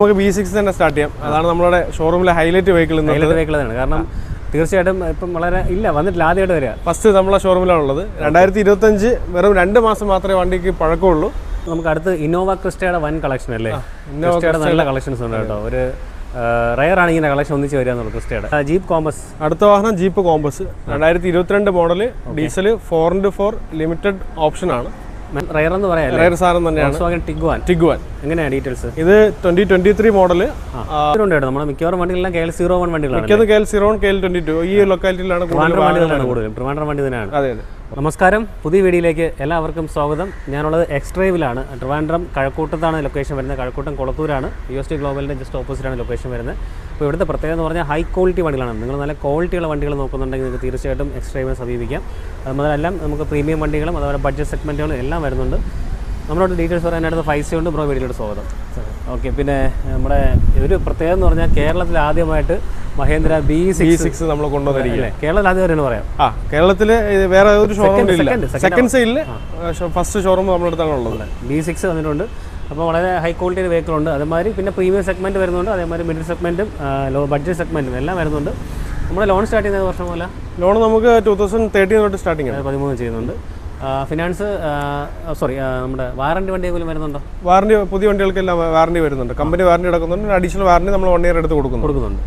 നമുക്ക് B6 തന്നെ start ചെയ്യാം. അതാണ് നമ്മുടെ ഷോറൂമിലെ ഹൈലൈറ്റ് വെഹിക്കിൾ. കാരണം തീർച്ചയായിട്ടും ഇപ്പം വളരെ വന്നിട്ടില്ല, ആദ്യമായിട്ട് വരിക. ഫസ്റ്റ് നമ്മളെ ഷോറൂമിലാണുള്ളത്. 2025 വെറും 2 മാസം മാത്രമേ വണ്ടിക്ക് പഴക്കമുള്ളൂ. നമുക്ക് അടുത്ത് ഇന്നോവ ക്രിസ്റ്റയുടെ വൻ കളക്ഷൻ അല്ലേ? ക്രിസ്റ്റയുടെ നല്ല കളക്ഷൻസ് ഉണ്ട് കേട്ടോ. ഒരു റയർ ആണ് ഇങ്ങനെ കളക്ഷൻ ഒന്നിച്ച് വരിക എന്നുള്ളത്. ക്രിസ്റ്റയുടെ ജീപ്പ് കോമ്പസ്, അടുത്ത വാഹനം jeep compass 2022 model, diesel 4x4 limited option ആണ്. റയർ എന്ന് പറയാം, റയർ സാധനം തന്നെയാണ്. ടിഗ്വാൻ എങ്ങനെയാണ് ഡീറ്റെയിൽസ്? ഇത് 2023 മോഡല്. നമ്മുടെ മിക്കവാറും വണ്ടികളെല്ലാം KL01 വണ്ടികളാണ്. KL01 KL22 ഈ ലൊക്കാലിറ്റിയിലാണ് കൂടുതലും ട്രിവാൻഡ്രം വണ്ടി തന്നെയാണ്. അതെ അതെ. നമസ്കാരം, പുതിയ വീഡിയോയിലേക്ക് എല്ലാവർക്കും സ്വാഗതം. ഞാനുള്ളത് എക്സ്ട്രൈവിലാണ്. ട്രിവാൻഡ്രം കഴക്കൂട്ടത്താണ് ലൊക്കേഷൻ വരുന്നത്. കഴക്കൂട്ടം കുളത്തൂരാണ്. UST ഗ്ലോബലിൻ്റെ ജസ്റ്റ് ഓപ്പോസിറ്റാണ് ലൊക്കേഷൻ വരുന്നത്. അപ്പോൾ ഇവിടുത്തെ പ്രത്യേകത എന്ന് പറഞ്ഞാൽ ഹൈ ക്വാളിറ്റി വണ്ടികളാണ്. നിങ്ങൾ നല്ല ക്വാളിറ്റിയുള്ള വണ്ടികൾ നോക്കുന്നുണ്ടെങ്കിൽ നിങ്ങൾക്ക് തീർച്ചയായിട്ടും എക്സ്ട്രൈവിനെ സമീപിക്കാം. അതുമുതലെല്ലാം നമുക്ക് പ്രീമിയം വണ്ടികളും അതുപോലെ ബഡ്ജറ്റ് സെഗ്മെൻറ്റുകളും എല്ലാം വരുന്നുണ്ട്. നമ്മളോട് ഡീറ്റെയിൽസ് പറയാനായിട്ട് 5C ഉണ്ട്. ബ്രോ വീഡിയോയുടെ സ്വാഗതം. ഓക്കെ, പിന്നെ നമ്മുടെ ഒരു പ്രത്യേകത എന്ന് പറഞ്ഞാൽ കേരളത്തിൽ ആദ്യമായിട്ട് മഹേന്ദ്ര B6 നമ്മൾ കൊണ്ടുവന്നിരിക്കുന്നത്. കേരളത്തിൽ ആദ്യം പറയാം. കേരളത്തിൽ വേറെ ഒരു ഷോറൂം ഇല്ല. സെക്കൻഡ് സെയിലിൽ ഫസ്റ്റ് ഷോറൂം നമ്മുടെ അടുത്താണ് ഉള്ളത്. B6 വന്നിട്ടുണ്ട്. അപ്പോൾ വളരെ ഹൈ ക്വാളിറ്റി ഒരു വെഹിക്കിൾ ഉണ്ട്. അതേമാതിരി പിന്നെ പ്രീമിയം സെഗ്മെൻറ്റ് വരുന്നുണ്ട്. അതേമാതിരി മിഡിൽ സെഗ്മെൻറ്റും ലോ ബഡ്ജറ്റ് സെഗ്മെൻറ്റും എല്ലാം വരുന്നുണ്ട്. നമ്മുടെ ലോൺ സ്റ്റാർട്ട് ചെയ്യുന്ന വർഷം പോലെ ലോൺ നമുക്ക് 2013 തൊട്ട് സ്റ്റാർട്ടിങ് 13 ചെയ്യുന്നുണ്ട്. ഫിനാൻസ് നമ്മുടെ വാറണ്ടി വണ്ടി പോലും വരുന്നുണ്ടോ? വാറണ്ടി പുതിയ വണ്ടികൾക്കെല്ലാം വാറണ്ടി വരുന്നുണ്ട്. കമ്പനി വാറണ്ടി എടുക്കുന്നുണ്ട്. അഡീഷണൽ വാറണ്ടി നമ്മൾ 1 ഇയർ എടുത്ത് കൊടുക്കുന്നുണ്ട്.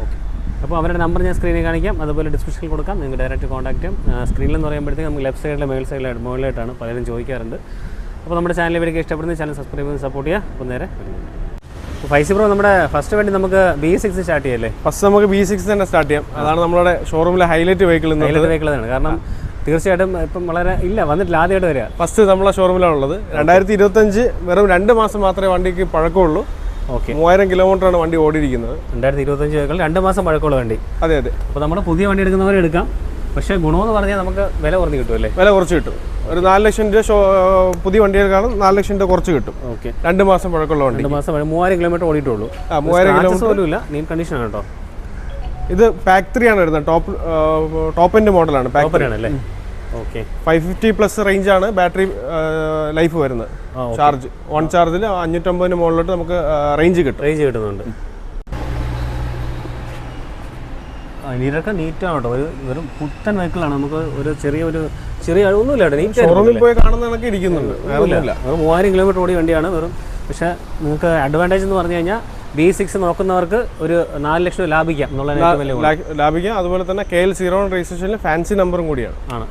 ഓക്കെ, അപ്പോൾ അവരുടെ നമ്പർ ഞാൻ സ്ക്രീനിൽ കാണിക്കാം, അതുപോലെ ഡിസ്ക്രിപ്ഷനിൽ കൊടുക്കാം. നിങ്ങൾക്ക് ഡയറക്റ്റ് കോൺടാക്ട് ചെയ്യാം. സ്ക്രീനിൽ എന്ന് പറയുമ്പോഴത്തേക്ക് നമുക്ക് ലെഫ്റ്റ് സൈഡിലെ മേൽ സൈഡിലായിട്ട് മുകളിലായിട്ടാണ് പലരും ചോദിക്കാറുണ്ട്. അപ്പോൾ നമ്മുടെ ചാനൽ ഇവർക്ക് ഇഷ്ടപ്പെടുന്ന ചാനൽ സബ്സ്ക്രൈബ് ചെയ്ത് സപ്പോർട്ട് ചെയ്യുക. അപ്പോൾ നേരെ ഫൈസി ബ്രോ, നമ്മുടെ ഫസ്റ്റ് വണ്ടി നമുക്ക് B6 സ്റ്റാർട്ട് ചെയ്യല്ലേ? ഫസ്റ്റ് നമുക്ക് B6 തന്നെ സ്റ്റാർട്ട് ചെയ്യാം. അതാണ് നമ്മുടെ ഷോറൂമിലെ ഹൈലൈറ്റ് വെഹിക്കിൾ. കാരണം തീർച്ചയായിട്ടും ഇപ്പം വളരെ വന്നിട്ടില്ല, ആദ്യമായിട്ട് വരിക. ഫസ്റ്റ് നമ്മളെ ഷോറൂമിലാണുള്ളത്. 2025 വെറും 2 മാസം മാത്രമേ വണ്ടിക്ക് പഴക്കമുള്ളൂ. ഓക്കെ, 3000 കിലോമീറ്ററാണ് വണ്ടി ഓടിയിരിക്കുന്നത്. 2025 2 മാസം പഴക്കമുള്ള വണ്ടി. അതെ അതെ. അപ്പോൾ നമ്മൾ പുതിയ വണ്ടി എടുക്കുന്നവരെ എടുക്കാം. പക്ഷേ ഗുണമെന്ന് പറഞ്ഞാൽ നമുക്ക് വില കുറഞ്ഞ് കിട്ടുമല്ലേ? വില കുറച്ച് കിട്ടും. ഒരു 4 ലക്ഷം രൂപ പുതിയ വണ്ടികൾക്കാണ് 4 ലക്ഷം രൂപ കുറച്ച് കിട്ടും. ഓക്കെ, 2 മാസം പഴക്കമുള്ള വണ്ടി. 2 മാസം 3000 കിലോമീറ്റർ ഓടിയിട്ടുള്ളൂ. 3000 കിലോമീറ്റർ പോലും ഇല്ല. നീം കണ്ടീഷനാണ് കേട്ടോ. ഇത് പാക്ക് 3 ആണ് വരുന്നത്. ടോപ്പ് എൻഡ് മോഡലാണ്. പാക്ക് ആണല്ലേ? ഓക്കെ, 550+ റേഞ്ചാണ് ബാറ്ററി ലൈഫ് വരുന്നത്. ചാർജ് 1 ചാർജിൽ 550 മുകളിലോട്ട് നമുക്ക് റേഞ്ച് കിട്ടുന്നുണ്ട്. ഇതൊക്കെ നീറ്റാണ് കേട്ടോ. വെറും പുത്തൻ വെഹിക്കിളാണ്. നമുക്ക് ഒരു ചെറിയ ഒന്നുമില്ല കേട്ടോ. ഷോറൂമിൽ പോയി കാണുന്ന കണക്ക് ഇരിക്കുന്നുണ്ട്. വെറും 3000 കിലോമീറ്റർ ഓടിയ വണ്ടിയാണ് വെറും. പക്ഷേ നിങ്ങൾക്ക് അഡ്വാൻറ്റേജ് എന്ന് പറഞ്ഞു കഴിഞ്ഞാൽ B6 നോക്കുന്നവർക്ക് ഒരു 4 ലക്ഷം ലാഭിക്കാം ലാഭിക്കാം. അതുപോലെ തന്നെ KL01 രജിസ്ട്രേഷനിൽ ഫാൻസി നമ്പറും കൂടിയാണ്.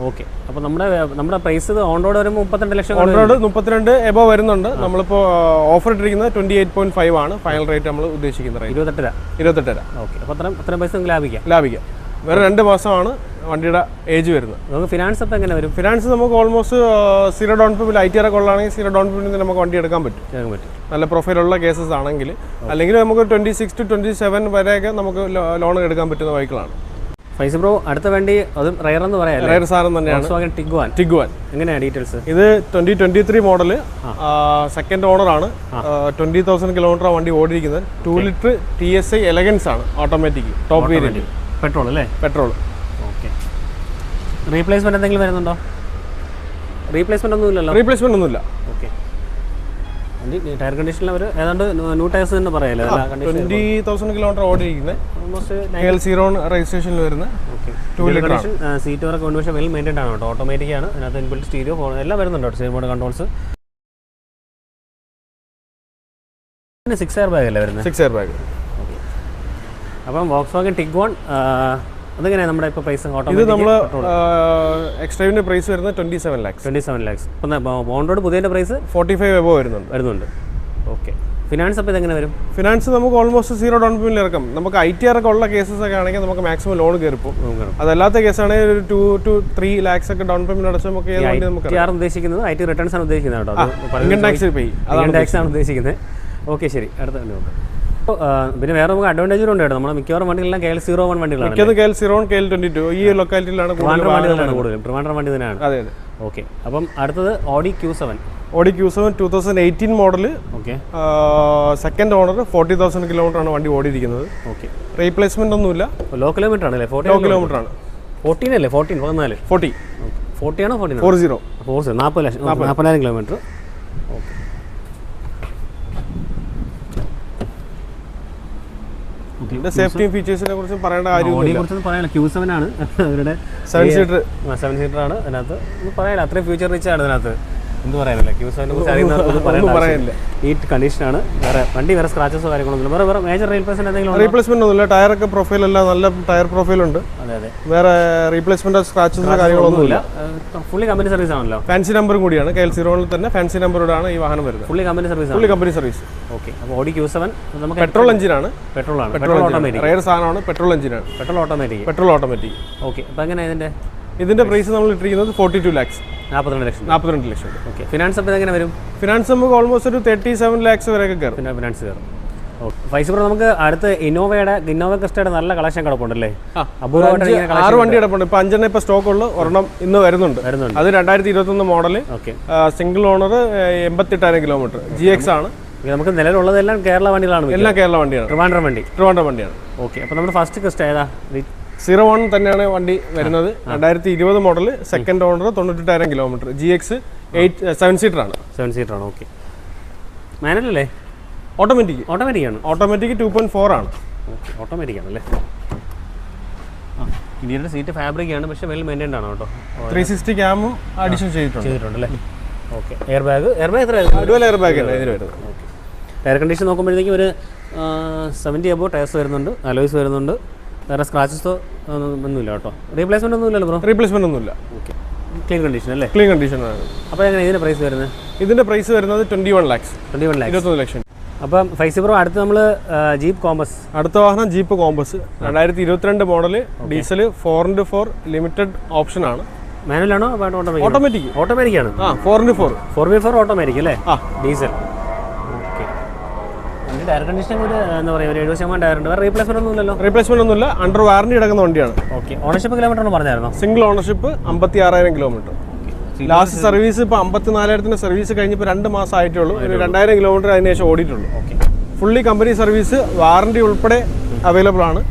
ഓക്കെ, അപ്പോൾ നമ്മുടെ പ്രൈസ് ഓൺ റോഡ് വരുമ്പോൾ 32 ലക്ഷം. ഓൺ റോഡ് 32 എബോ വരുന്നുണ്ട്. നമ്മളിപ്പോൾ ഓഫർ ഇട്ടിരിക്കുന്നത് 28.5 ആണ് ഫൈനൽ റേറ്റ് നമ്മൾ ഉദ്ദേശിക്കുന്നത്. 28,000. ഓക്കെ, അപ്പോൾ അത്രയും പൈസ ലാഭിക്കാം. വേറെ 2 മാസമാണ് വണ്ടിയുടെ ഏജ് വരുന്നത്. നമുക്ക് ഫിനാൻസ് അപ്പോൾ എങ്ങനെ വരും? ഫിനാൻസ് നമുക്ക് ഓൾമോസ്റ്റ് 0 ഡൗൺ പേയ്മെന്റ് ITR ഒക്കെ ഉള്ളതാണെങ്കിൽ 0 ഡൗൺ പേയ്മെന്റ് നമുക്ക് വണ്ടി എടുക്കാൻ പറ്റും. നല്ല പ്രൊഫൈലുള്ള കേസസ് ആണെങ്കിൽ. അല്ലെങ്കിൽ നമുക്ക് 26 to 27 വരെയൊക്കെ നമുക്ക് ലോൺ എടുക്കാൻ പറ്റുന്ന വെഹിക്കിളാണ്. ഫൈസി ബ്രോ, അടുത്ത വണ്ടി അതും റയർ എന്ന് പറയാം. റയർ സാധനം തന്നെയാണ്. ടിഗ്വാൻ. എങ്ങനെയാണ് ഡീറ്റെയിൽസ്? ഇത് 2023 മോഡല്, സെക്കൻഡ് ഓണർ ആണ്. 20,000 കിലോമീറ്റർ വണ്ടി ഓടിയിരിക്കുന്നത്. 2 ലിറ്റർ TSI എലഗൻസ് ആണ്. Automatic top variant. പെട്രോൾ അല്ലേ? പെട്രോൾ. ഓക്കെ, റീപ്ലേസ്മെന്റ് എന്തെങ്കിലും വരുന്നുണ്ടോ? റീപ്ലേസ്മെന്റ് ഒന്നുമില്ല. ഓക്കെ, ടയർ കണ്ടീഷനിൽ അവർ ഏതാണ്ട് ന്യൂ ടയർസ് തന്നെ പറയാല്ലേ? 20,000 കിലോമീറ്റർ ഓടിയിരിക്കുന്നത്. KL01 രജിസ്ട്രേഷനിൽ വരുന്ന 2 ലിറ്റർ സീറ്റ് വരെ കൊണ്ട് വെൽ മെയിൻറ്റൈൻഡ് ആണ് കേട്ടോ. ഓട്ടോമാറ്റിക് ആണ്. അതിനകത്ത് ഇൻബിൽറ്റ് സ്റ്റീരിയോ എല്ലാം വരുന്നുണ്ട് കേട്ടോ. Same mode controls. 6 air bag അല്ലേ വരുന്നത്? 6 എയർ ബാഗ്. ഓക്കെ, അപ്പം Volkswagen Tiguan അതെങ്ങനെയാണ് നമ്മുടെ ഇപ്പോൾ പ്രൈസ്? ഇത് നമ്മൾ എക്സ്ട്രാവിൻ്റെ പ്രൈസ് വരുന്നത് 27 lakhs. ഇപ്പം ഓൺ റോഡ് പുതിയതിൻ്റെ പ്രൈസ് 45 എബോ വരുന്നുണ്ട്. ഓക്കെ, ഫിനാൻസ് അപ്പോൾ ഇതെങ്ങനെ വരും? ഫിനാൻസ് നമുക്ക് ഓൾമോസ്റ്റ് 0 ഡൗൺ പേയ്മെന്റ് ഇറക്കാം. നമുക്ക് ITR ഒക്കെ ഉള്ള കേസസ് ഒക്കെ ആണെങ്കിൽ നമുക്ക് മാക്സിമം ലോൺ കയറിപ്പോ. അതല്ലാത്ത കേസാണെങ്കിൽ ഒരു 2 to 3 lakhs ഒക്കെ ഡൗൺ പേയ്മെന്റ് അടച്ചാൽ നമുക്ക് ITR ഉദ്ദേശിക്കുന്നത് IT റിട്ടേൺസ് ആണ് ഉദ്ദേശിക്കുന്നത് കേട്ടോ. ഇൻകം ടാക്സ് ആണ് ഉദ്ദേശിക്കുന്നത്. ഓക്കെ, ശരി, അടുത്ത വണ്ടി നോക്കാം. പിന്നെ വേറെ നമുക്ക് അഡ്വാൻറ്റേജ് ഉണ്ട് കേട്ടോ. നമ്മുടെ മിക്കവാറും വണ്ടികളെല്ലാം KL01 വണ്ടികളാണ്. KL01 KL22 ഈ ലൊക്കാലിറ്റിയിലാണ് കൂടുതലും ട്രിവാൻഡ്രം വണ്ടി തന്നെയാണ്. അതെ. ഓക്കെ, അപ്പം അടുത്തത് Audi Q7. 2018 model. Okay, second owner. 40,000 kilometre ആണ് വണ്ടി ഓടിയിരിക്കുന്നത്. ഓക്കെ, റീപ്ലേസ്മെന്റ് ഒന്നുമില്ല. ലോ കിലോമീറ്റർ ആണല്ലേ? 40 കിലോമീറ്റർ ആണ്. 14 അല്ലേ? 40 ആണോ? 40,000 കിലോമീറ്റർ. ഓക്കെ, ഇതിന്റെ സേഫ്റ്റിയും ഫീച്ചേഴ്സിനെ കുറിച്ച് പറയേണ്ട കാര്യമില്ല. കുറിച്ചൊന്നും പറയാനില്ല. Q7 ആണ് അവരുടെ 7 സീറ്റർ. 7 സീറ്റർ ആണ് അതിനകത്ത്. ഒന്നും പറയാനില്ല, അത്രയും ഫ്യൂച്ചർ റിച്ച് ആണ് ഇതിനകത്ത്. എന്ത് പറയാനില്ല, Q7 കുറിച്ച് അറിയുന്നവർക്കൊന്നും പറയാനില്ല. നീറ്റ് കണ്ടീഷനാണ്. വേറെ സ്ക്രാച്ചസോ കാര്യങ്ങളൊന്നും വേറെ മേജർ റീപ്ലേസ്മെന്റ് എന്തെങ്കിലും റീപ്ലേസ്മെന്റ് ഒന്നുമില്ല. ടയറൊക്കെ പ്രൊഫൈൽ എല്ലാം നല്ല ടയർ പ്രൊഫൈലുണ്ട്. അതെ. വേറെ റീപ്ലേസ്മെന്റ് സ്ക്രാച്ചസോ കാര്യങ്ങളൊന്നുമില്ല. ഫുള്ളി കമ്പനി സർവീസ് ആണല്ലോ. ഫാൻസി നമ്പറും കൂടിയാണ്. KL01 തന്നെ ഫാൻസി നമ്പറോടാണ് ഈ വാഹനം വരുന്നത്. Fully company service. Fully company service. Okay. അപ്പോൾ Audi Q7 നമുക്ക് പെട്രോൾ എഞ്ചിനാണ്. Petrol automatic. റയർ സാധനമാണ്. പെട്രോൾ എഞ്ചിനാണ്. Petrol automatic. ഓക്കെ. അപ്പോൾ എങ്ങനെയാണ് ഇതിന്റെ പ്രൈസ് നമ്മൾ ഇട്ടിരിക്കുന്നത് 42 lakhs. 42 ലക്ഷം. ഓക്കെ. ഫിനാൻസ് അപ്പോൾ എങ്ങനെ വരും? ഫിനാൻസ് നമുക്ക് ഓൾമോസ്റ്റ് ഒരു 37 lakhs വരെയൊക്കെ കയറും. പിന്നെ ഫിനാൻസ് കയറും. ഓക്കെ. ഫൈസ് ബ്രോ, നമുക്ക് അടുത്ത് ഇന്നോവ ക്രിസ്റ്റയുടെ നല്ല കളക്ഷൻ കിടപ്പുണ്ടല്ലേ? 6 വണ്ടി കിടപ്പുണ്ട്. ഇപ്പൊ 5 ഇപ്പൊ സ്റ്റോക്ക് ഉള്ളു. ഒരെണ്ണം ഇന്ന് വരുന്നുണ്ട്. അത് 2021 model. Single owner, 88,000 kilometre. GX ആണ്. നമുക്ക് നിലവിലുള്ളതെല്ലാം കേരള വണ്ടികളാണ്. എല്ലാം കേരള വണ്ടിയാണ്. ട്രിവാൻഡ്രം വണ്ടിയാണ്. ഓക്കെ. അപ്പോൾ നമ്മുടെ ഫസ്റ്റ് ക്രിസ്റ്റ ഏതാ? 01 തന്നെയാണ് വണ്ടി വരുന്നത്. 2020 model, second owner, 98,000 kilometre. GX 7 seater ആണ്. 7 സീറ്റർ ആണ്. ഓക്കെ. മാനുവൽ അല്ലേ? ഓട്ടോമാറ്റിക് ആണ്. ഓട്ടോമാറ്റിക് 2.4 ആണ്. ഓക്കെ. ഓട്ടോമാറ്റിക് ആണല്ലേ? ഇന്ത്യയുടെ സീറ്റ് ഫാബ്രിക് ആണ്, പക്ഷേ വെൽ മെയിൻറ്റൈൻഡ് ആണ് കേട്ടോ. 360 ക്യാമും അഡീഷൻ ചെയ്തിട്ടുണ്ടല്ലേ? ഓക്കെ. എയർ ബാഗ് എത്ര? ഡുവൽ എയർ ബാഗ് ആണ് ഇതിന് വരുന്നത്. ഓക്കെ. ടയർ കണ്ടീഷൻ നോക്കുമ്പോഴത്തേക്കും ഒരു 70 അബോ ടയർസ് വരുന്നുണ്ട്, അലോയ്സ് വരുന്നുണ്ട്. വേറെ സ്ക്രാച്ചസോ ഒന്നുമില്ല കേട്ടോ. റീപ്ലേസ്മെന്റ് ഒന്നുമില്ലല്ലോ ബ്രോ? റീപ്ലേസ്മെന്റ് ഒന്നുമില്ല. ഓക്കെ. ക്ലീൻ കണ്ടീഷൻ അല്ലേ? ക്ലീൻ കണ്ടീഷൻ ആണ്. അപ്പോൾ എങ്ങനെ ഇതിന്റെ പ്രൈസ് വരുന്നത്? ഇതിന്റെ പ്രൈസ് വരുന്നത് 21 lakhs. 21 ലക്ഷം. അപ്പം ഫൈസ് ബ്രോ, അടുത്ത് നമ്മൾ ജീപ്പ് കോമ്പസ്. അടുത്ത വാഹനം jeep compass 2022 model, diesel, 4x4 limited option ആണ്. മാനുവൽ ആണോ ഓട്ടോമാറ്റിക് ആണ്? 4x4 ഓട്ടോമാറ്റിക് അല്ലേ? ഡീസൽ. ഓക്കെ. ടയർ കണ്ടീഷൻ ഒരു എന്താ പറയുക, ഒരു 70% ടയർ ഉണ്ട്. വേറെ റീപ്ലേസ്മെന്റ് ഒന്നുമില്ല. അണ്ടർ വാറന്റി കിടക്കുന്ന വണ്ടിയാണ്. ഓക്കെ. ഓണർഷിപ്പ് കിലോമീറ്റർ ഒന്ന് പറഞ്ഞായിരുന്നോ? Single ownership, 56,000 kilometre. Last service ഇപ്പോൾ 54,000 സർവീസ് കഴിഞ്ഞപ്പോൾ 2 മാസം ആയിട്ടേ ഉള്ളൂ. ഒരു 2,000 കിലോമീറ്റർ അതിന് ശേഷം ഓടിയിട്ടുള്ളൂ. Okay. Fully company service, warranty ഉൾപ്പെടെ അവൈലബിൾ ആണ്.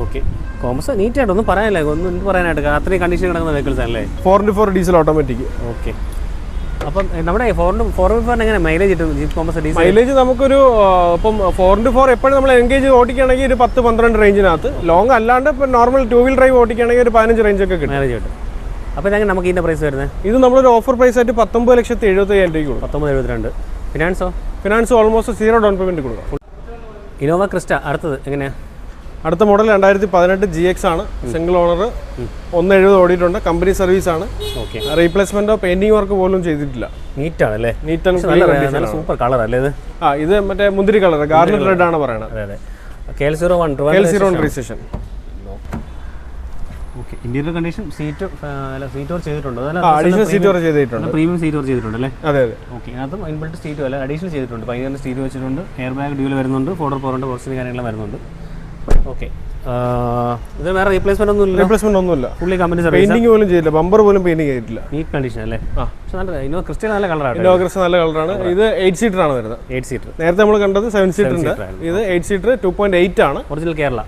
ഓക്കെ. കോമസ് നീറ്റായിട്ട് ഒന്നും പറയാനില്ല, ഒന്നും പറയാനായിട്ട് അത്രയും കണ്ടീഷൻ കിടക്കുന്ന വെഹിക്കിൾസ് അല്ലേ? 4x4 diesel automatic. ഓക്കെ. അപ്പം നമ്മുടെ 4x4 എങ്ങനെ മൈലേജ് കിട്ടും ജീപ്പ് കോമ്പസ് ഡീസൽ? മൈലേജ് നമുക്കൊരു ഇപ്പം 4x4 എപ്പോഴും നമ്മൾ എൻഗേജ് ഓടിക്കുകയാണെങ്കിൽ ഒരു 10-12 റേഞ്ചിനകത്ത്, ലോങ് അല്ലാണ്ട് ഇപ്പം നോർമൽ 2 വീൽ ഡ്രൈവ് ഓടിക്കുകയാണെങ്കിൽ ഒരു 15 റേഞ്ചൊക്കെ കിട്ടും. മൈലേജ് കിട്ടും. അപ്പോൾ ഇതെങ്ങനെ നമുക്ക് ഇതിൻ്റെ പ്രൈസ് വരുന്നത്? ഇത് നമ്മളൊരു ഓഫർ പ്രൈസ് ആയിട്ട് 19,75,000 രൂപയ്ക്ക്. 19,72. ഫിനാൻസ് ഓൾമോസ്റ്റ് 0 ഡൗൺ പേയ്മെന്റ് കൊടുക്കാം. ഇന്നോവ ക്രിസ്റ്റ അടുത്തത് എങ്ങനെയാണ്? അടുത്ത മോഡൽ 2018 GX ആണ്. സിംഗിൾ ഓണർ, 170 ഓടിയിട്ടുണ്ട്. കമ്പനി സർവീസ് ആണ്. ഓക്കെ. റീപ്ലേസ്മെന്റോ പെയിന്റിംഗ് വർക്ക് പോലും ചെയ്തിട്ടില്ല. നീറ്റ് ആണല്ലേ? നീറ്റ് ആൻഡ് സൂപ്പർ കളർ അല്ലേ ഇത്? ഇത് മറ്റേ മുന്തിരി കളർ, ഗാർണറ്റ് റെഡ് ആണ് പറയുന്നത്. അതെ. KL01 registration. Okay. Interior condition seat ചെയ്തിട്ടുണ്ട്. അഡീഷണൽ സീറ്റ് ചെയ്തിട്ടുണ്ട്. പ്രീമിയം സീറ്റ് ചെയ്തിട്ടുണ്ട് അല്ലേ? അതെ. ഓക്കെ. അതും ഇൻബിൽറ്റ് സീറ്റും അല്ല, അഡീഷണൽ ചെയ്തിട്ടുണ്ട്. 15 സീറ്റ് വെച്ചിട്ടുണ്ട്. എയർ ബാഗ് ഡ്യൂൽ വരുന്നുണ്ട്. 4x4 ബോക്സിന് കാര്യങ്ങളും വരുന്നുണ്ട്. ഓക്കെ. ഇത് വേറെ റീപ്ലേസ്മെന്റ് ഒന്നുമില്ല. Fully company service. പെയിന്റിംഗ് പോലും ചെയ്തില്ല. ബമ്പർ പോലും പെയിന്റിംഗ് ചെയ്തിട്ടില്ല. നീറ്റ് കണ്ടീഷൻ അല്ലേ? പക്ഷേ നല്ല ഇന്നോവ ക്രിസ്റ്റ നല്ല കളറാണ്. നല്ല കളറാണ്. ഇത് 8 സീറ്റർ ആണ് വരുന്നത്. 8 സീറ്റർ. നേരത്തെ നമ്മൾ കണ്ടത് 7 സീറ്റർ ഉണ്ട്. ഇത് 8 സീറ്റർ 2.8 ആണ്. ഒറിജിനൽ കേരള.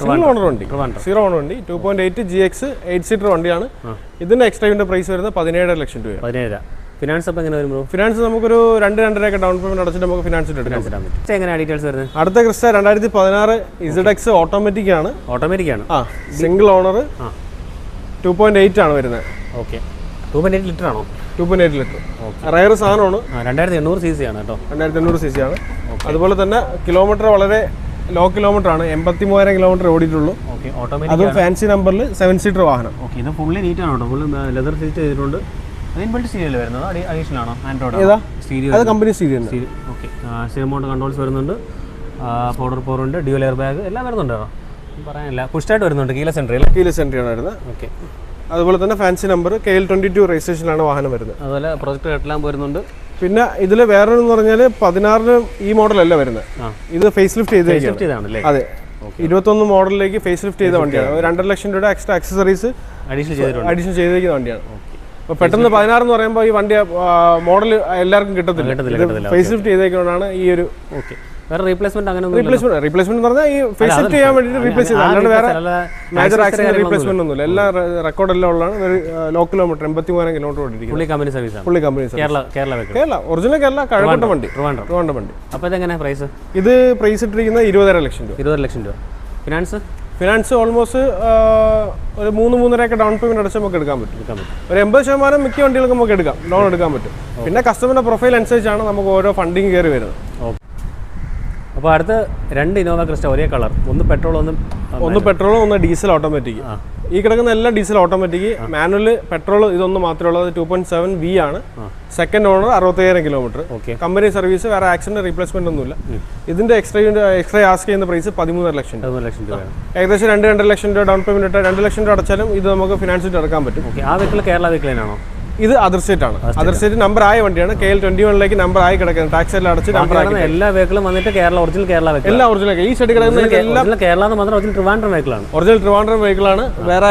സിംഗിൾ ഓണർ വണ്ടി. 0 ഓണർ വണ്ടി 2.8 GX 8 സീറ്റർ വണ്ടിയാണ്. ഇതിന്റെ എക്സ്ട്രാവിന്റെ പ്രൈസ് വരുന്നത് 17 ലക്ഷം രൂപ. 17. ഫിനാൻസ് അപ്പോൾ എങ്ങനെ വരും? ഫിനാൻസ് നമുക്കൊരു 2-2.5 ഡൗൺ പേയ്മെന്റ് അടച്ചിട്ട് നമുക്ക് ഫിനാൻസ് എടുക്കാം. എങ്ങനെയാണ് ഡീറ്റെയിൽസ് വരുന്നത്? അടുത്ത ക്രിസ്റ്റ 2016 ZX ഓട്ടോമാറ്റിക് ആണ്. സിംഗിൾ ഓണർ, 2.8 ആണ് വരുന്നത്. ഓക്കെ. 2.8 ലിറ്റർ ആണോ? 2.8 ലിറ്റർ. റയർ സാധനമാണ്. 2800 cc ആണ് കേട്ടോ. 2800 cc ആണ്. അതുപോലെ തന്നെ കിലോമീറ്റർ വളരെ ലോ കിലോമീറ്റർ ആണ്. 83,000 കിലോമീറ്റർ ഓടിയിട്ടുള്ളൂ. അതും ഫാൻസി നമ്പറിൽ 7 സീറ്റർ വാഹനം. ഓക്കെ. ഇത് ഫുള്ളി നീറ്റ് ആണ് കേട്ടോ. ഫുള്ള് ലെതർ സീറ്റ് ചെയ്തിട്ടുണ്ട്. ഇൻബിൽറ്റ് സ്റ്റീരിയോ വരുന്നത് അഡീഷണൽ ആണോ? ആൻഡ്രോയിഡ് അത് company stereo. Okay. Remote controls വരുന്നുണ്ട്. 4x4 ഉണ്ട്. ഡ്യുവൽ എയർ ബാഗ് എല്ലാം വരുന്നുണ്ട്. പറയാനില്ല. പുഷ്ടായിട്ട് വരുന്നുണ്ട്. കീലെസ് എൻട്രി ആണ് വരുന്നത്. ഓക്കെ. അതുപോലെ തന്നെ ഫാൻസി നമ്പർ KL22 രജിസ്ട്രേഷനിലാണ് വാഹനം വരുന്നത്. അതുപോലെ പ്രൊജക്ട് ഹെഡ്ലാമ്പ് വരുന്നുണ്ട്. പിന്നെ ഇതിൽ വേറെ എന്ന് പറഞ്ഞാൽ 16 ഈ മോഡലല്ല വരുന്നത്. ഇത് ഫേസ് ലിഫ്റ്റ് ചെയ്തതാണ്. അതെ. 21 മോഡലിലേക്ക് ഫേസ് ലിഫ്റ്റ് ചെയ്ത വണ്ടിയാണ്. 2.5 ലക്ഷം രൂപയുടെ എക്സ്ട്രാ ആക്സസറീസ് അഡീഷണൽ ചെയ്തിരിക്കുന്ന വണ്ടിയാണ്. അപ്പോൾ പെട്ടെന്ന് 16 എന്ന് പറയുമ്പോൾ ഈ വണ്ടി മോഡൽ എല്ലാവർക്കും കിട്ടത്തില്ല. ഫേസ് ലിഫ്റ്റ് ചെയ്തേക്കൊണ്ടാണ് ഈ ഒരു. ഓക്കെ. വേറെ റീപ്ലേസ്മെന്റ് അങ്ങനെ റീപ്ലേസ്മെന്റ് എന്ന് പറഞ്ഞാൽ ഈ ഫേസ് ലിഫ്റ്റ് ചെയ്യാൻ വേണ്ടിയിട്ട് റീപ്ലേസ് ചെയ്ത് അല്ലാണ്ട് വേറെ മേജർ ആക്സിഡന്റ് റീപ്ലേസ്മെന്റ് ഒന്നുമില്ല. എല്ലാ റെക്കോർഡെല്ലാം ഉള്ളതാണ്. ഒരു ലോ കിലോമീറ്റർ 83,000 കിലോമീറ്റർ ഓടിയിരിക്കുന്നത്. ഫുള്ളി കമ്പനി സർവീസ് ആണ്. Fully company service. Kerala original Kerala Kazhakkoottam വണ്ടി. ട്രിവാൻഡ്രം വണ്ടി. അപ്പോൾ ഇതെങ്ങനെ പ്രൈസ്? ഇത് പ്രൈസ് ഇട്ടിരിക്കുന്നത് 20.5 ലക്ഷം രൂപ. 20 ലക്ഷം രൂപ. ഫിനാൻസ് ഓൾമോസ്റ്റ് ഒരു 3-3.5 ഡൗൺ പേയ്മെന്റ് അടച്ച് നമുക്ക് എടുക്കാൻ പറ്റും. ഒരു 80% മിക്ക വണ്ടികൾക്ക് നമുക്ക് എടുക്കാം, ലോൺ എടുക്കാൻ പറ്റും. പിന്നെ കസ്റ്റമറിന്റെ പ്രൊഫൈൽ അനുസരിച്ചാണ് നമുക്ക് ഓരോ ഫണ്ടിങ് കയറി വരുന്നത്. അപ്പോൾ അടുത്ത 2 ഇന്നോവ ക്രിസ്റ്റ ഒരേ കളർ, ഒന്ന് പെട്രോൾ ഒന്ന് ഡീസൽ ഓട്ടോമാറ്റിക്. ഈ കിടക്കുന്ന എല്ലാം ഡീസൽ ഓട്ടോമാറ്റിക്. മാനുവൽ പെട്രോൾ ഇതൊന്നും മാത്രമേ ഉള്ളത്. 2.7 V ആണ്. Second owner, 65,000 kilometre. Company service, വേറെ ആക്സിഡന്റ് റീപ്ലേസ്മെന്റ് ഒന്നുമില്ല. ഇതിന്റെ എക്സ്ട്രാ ആസ്ക് ചെയ്യുന്ന പ്രൈസ് 13.5 ലക്ഷം രൂപ. ഏകദേശം 2 ലക്ഷം രൂപ ഡൗൺ പേയ്മെന്റ് ഇട്ട് 2 ലക്ഷം രൂപ അടച്ചാലും ഇത് നമുക്ക് ഫിനാൻസ് ഇട്ട് എടുക്കാൻ പറ്റും. ആ വെഹിക്കിൾ കേരള വെഹിക്കിളാണോ? ഇത് അതർ സ്റ്റേറ്റ് ആണ്. അതർ സ്റ്റേറ്റ് നമ്പർ ആയ വണ്ടിയാണ്. KL21 നമ്പർ ആയി കിടക്കുന്നത്. ടാക്സ് എല്ലാം അടച്ച് നമ്പർ ആയി. എല്ലാ വെഹിക്കിളും വന്നിട്ട് ഒറിജിനൽ കേരള വെഹിക്കിൾ. എല്ലാം ഒറിജിനൽ. ഈ സൈഡ് കിടക്കുന്ന എല്ലാം കേരള മാത്രം ഒറിജിനൽ ട്രിവാൻഡ്രം വെഹിക്കിളാണ്. ഒറിജിനൽ ട്രിവാൻഡ്രം വെഹിക്കിളാണ്. വേറെ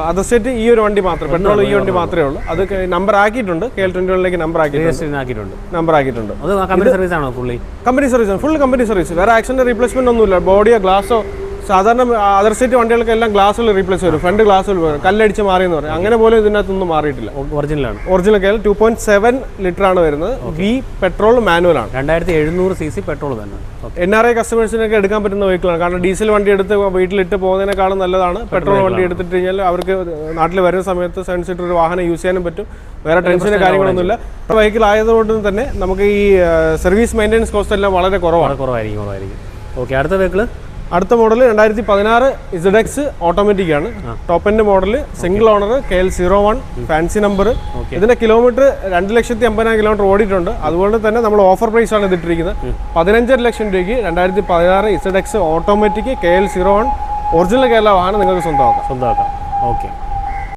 അതർ സ്റ്റേറ്റ് ഈ ഒരു വണ്ടി മാത്രം, പെട്രോൾ ഈ വണ്ടി മാത്രമേ ഉള്ളൂ. അത് നമ്പർ ആക്കിയിട്ടുണ്ട്. KL21 നമ്പർ ആക്കിയിട്ടുണ്ട്. അത് കമ്പനി സർവീസ് ആണോ? Company service, full company service. വേറെ ആക്സിഡന്റ് റീപ്ലേസ്മെന്റ് ഒന്നുമില്ല. ബോഡിയോ ഗ്ലാസോ, സാധാരണ അതർ സ്റ്റേറ്റ് വണ്ടികൾക്കെല്ലാം ഗ്ലാസുകൾ റീപ്ലേസ് വരും. ഫ്രണ്ട് ഗ്ലാസുകൾ വരും, കല്ലടിച്ച് മാറിയെന്ന് പറയും. അങ്ങനെ പോലും ഇതിനകത്തൊന്നും മാറിയിട്ടില്ല. ഒറിജിനൽ കേരള 2.7 ലിറ്റർ ആണ് വരുന്നത്. V പെട്രോൾ മാനുവൽ ആണ്. 2700 cc പെട്രോൾ തന്നെ. NRI കസ്റ്റമേഴ്സിനൊക്കെ എടുക്കാൻ പറ്റുന്ന വെഹിക്കിളാണ്. കാരണം ഡീസൽ വണ്ടി എടുത്ത് വീട്ടിലിട്ട് പോകുന്നതിനേക്കാളും നല്ലതാണ് പെട്രോൾ വണ്ടി എടുത്തിട്ട് കഴിഞ്ഞാൽ അവർക്ക് നാട്ടിൽ വരുന്ന സമയത്ത് 7 സീറ്റർ ഒരു വാഹനം യൂസ് ചെയ്യാനും പറ്റും. വേറെ ടെൻഷനും കാര്യങ്ങളൊന്നുമില്ല. വെഹിക്കിൾ ആയതുകൊണ്ട് തന്നെ നമുക്ക് ഈ സർവീസ് മെയിൻ്റെനൻസ് കോസ്റ്റ് എല്ലാം വളരെ കുറവായിരിക്കും. ഓക്കെ, അടുത്ത വെഹിക്കിൾ അടുത്ത മോഡൽ 2016 ZX ഓട്ടോമാറ്റിക് ആണ്. Top end model, single owner, KL01 fancy number. ഇതിന്റെ കിലോമീറ്റർ 2,80,000 കിലോമീറ്റർ ഓടിയിട്ടുണ്ട്. അതുകൊണ്ട് തന്നെ നമ്മൾ ഓഫർ പ്രൈസ് ആണ് ഇതിട്ടിരിക്കുന്നത്. 15.5 ലക്ഷം രൂപയ്ക്ക് 2016 ZX automatic KL01 original Kerala വാഹനം നിങ്ങൾക്ക് സ്വന്തമാക്കാം. ഓക്കെ.